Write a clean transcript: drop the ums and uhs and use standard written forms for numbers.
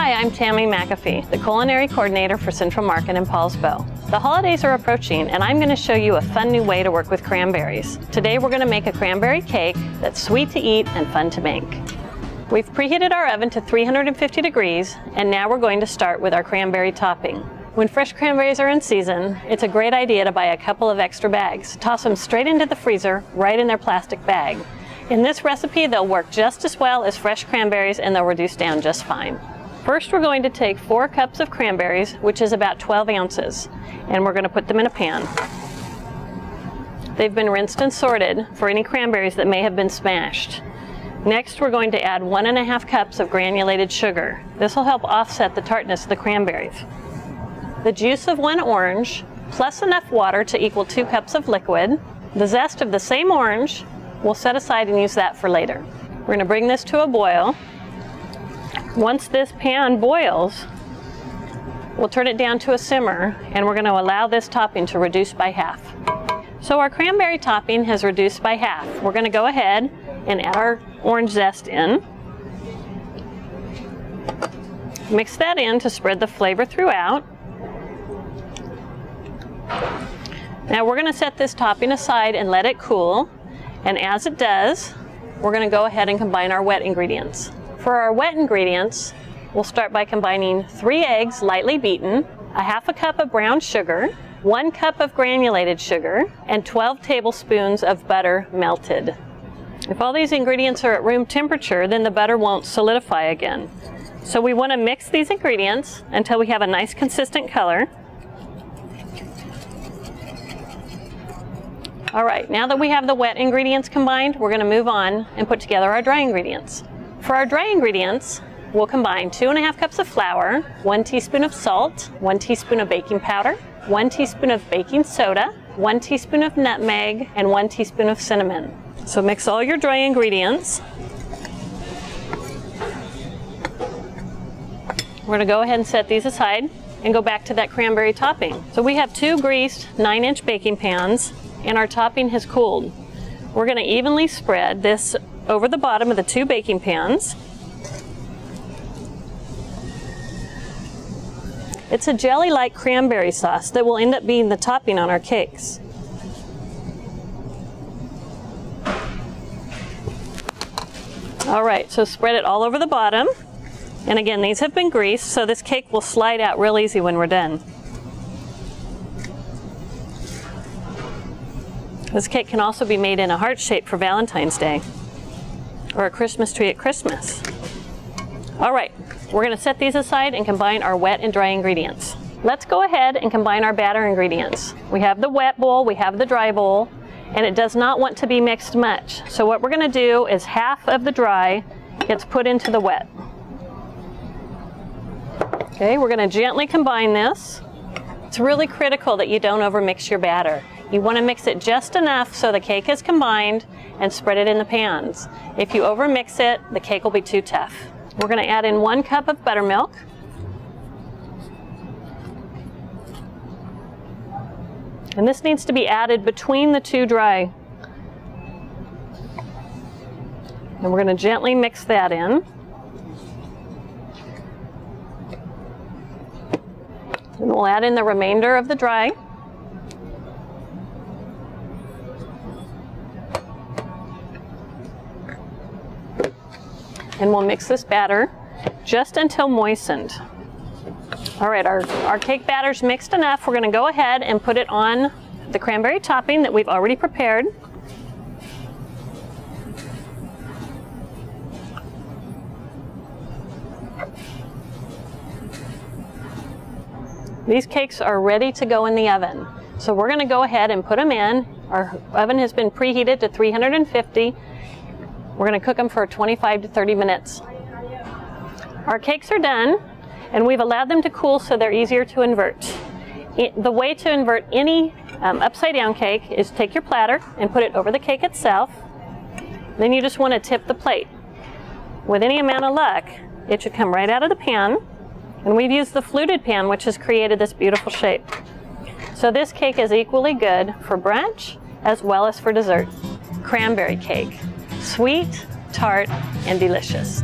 Hi, I'm Tammy McAfee, the Culinary Coordinator for Central Market in Pauls Bow. The holidays are approaching and I'm going to show you a fun new way to work with cranberries. Today we're going to make a cranberry cake that's sweet to eat and fun to make. We've preheated our oven to 350 degrees and now we're going to start with our cranberry topping. When fresh cranberries are in season, it's a great idea to buy a couple of extra bags. Toss them straight into the freezer, right in their plastic bag. In this recipe, they'll work just as well as fresh cranberries and they'll reduce down just fine. First, we're going to take 4 cups of cranberries, which is about 12 ounces, and we're going to put them in a pan. They've been rinsed and sorted for any cranberries that may have been smashed. Next, we're going to add 1½ cups of granulated sugar. This will help offset the tartness of the cranberries. The juice of 1 orange, plus enough water to equal 2 cups of liquid. The zest of the same orange, we'll set aside and use that for later. We're going to bring this to a boil. Once this pan boils, we'll turn it down to a simmer and we're going to allow this topping to reduce by half. So our cranberry topping has reduced by half. We're going to go ahead and add our orange zest in. Mix that in to spread the flavor throughout. Now we're going to set this topping aside and let it cool. And as it does, we're going to go ahead and combine our wet ingredients. For our wet ingredients, we'll start by combining 3 eggs lightly beaten, 1/2 cup of brown sugar, 1 cup of granulated sugar, and 12 tablespoons of butter melted. If all these ingredients are at room temperature, then the butter won't solidify again. So we want to mix these ingredients until we have a nice consistent color. All right, now that we have the wet ingredients combined, we're going to move on and put together our dry ingredients. For our dry ingredients, we'll combine 2½ cups of flour, 1 teaspoon of salt, 1 teaspoon of baking powder, 1 teaspoon of baking soda, 1 teaspoon of nutmeg, and 1 teaspoon of cinnamon. So mix all your dry ingredients. We're going to go ahead and set these aside and go back to that cranberry topping. So we have 2 greased 9-inch baking pans and our topping has cooled. We're going to evenly spread this over the bottom of the 2 baking pans. It's a jelly-like cranberry sauce that will end up being the topping on our cakes. All right, so spread it all over the bottom. And again, these have been greased, so this cake will slide out real easy when we're done. This cake can also be made in a heart shape for Valentine's Day or a Christmas tree at Christmas. All right, we're going to set these aside and combine our wet and dry ingredients. Let's go ahead and combine our batter ingredients. We have the wet bowl, we have the dry bowl, and it does not want to be mixed much. So what we're going to do is half of the dry gets put into the wet. Okay, we're going to gently combine this. It's really critical that you don't overmix your batter. You want to mix it just enough so the cake is combined and spread it in the pans. If you overmix it, the cake will be too tough. We're going to add in 1 cup of buttermilk. And this needs to be added between the 2 dry. And we're going to gently mix that in. And we'll add in the remainder of the dry. And we'll mix this batter just until moistened. All right, our cake batter's mixed enough. We're going to go ahead and put it on the cranberry topping that we've already prepared. These cakes are ready to go in the oven. So we're going to go ahead and put them in. Our oven has been preheated to 350. We're going to cook them for 25 to 30 minutes. Our cakes are done, and we've allowed them to cool so they're easier to invert. The way to invert any upside down cake is take your platter and put it over the cake itself. Then you just want to tip the plate. With any amount of luck, it should come right out of the pan. And we've used the fluted pan, which has created this beautiful shape. So this cake is equally good for brunch as well as for dessert. Cranberry cake. Sweet, tart, and delicious.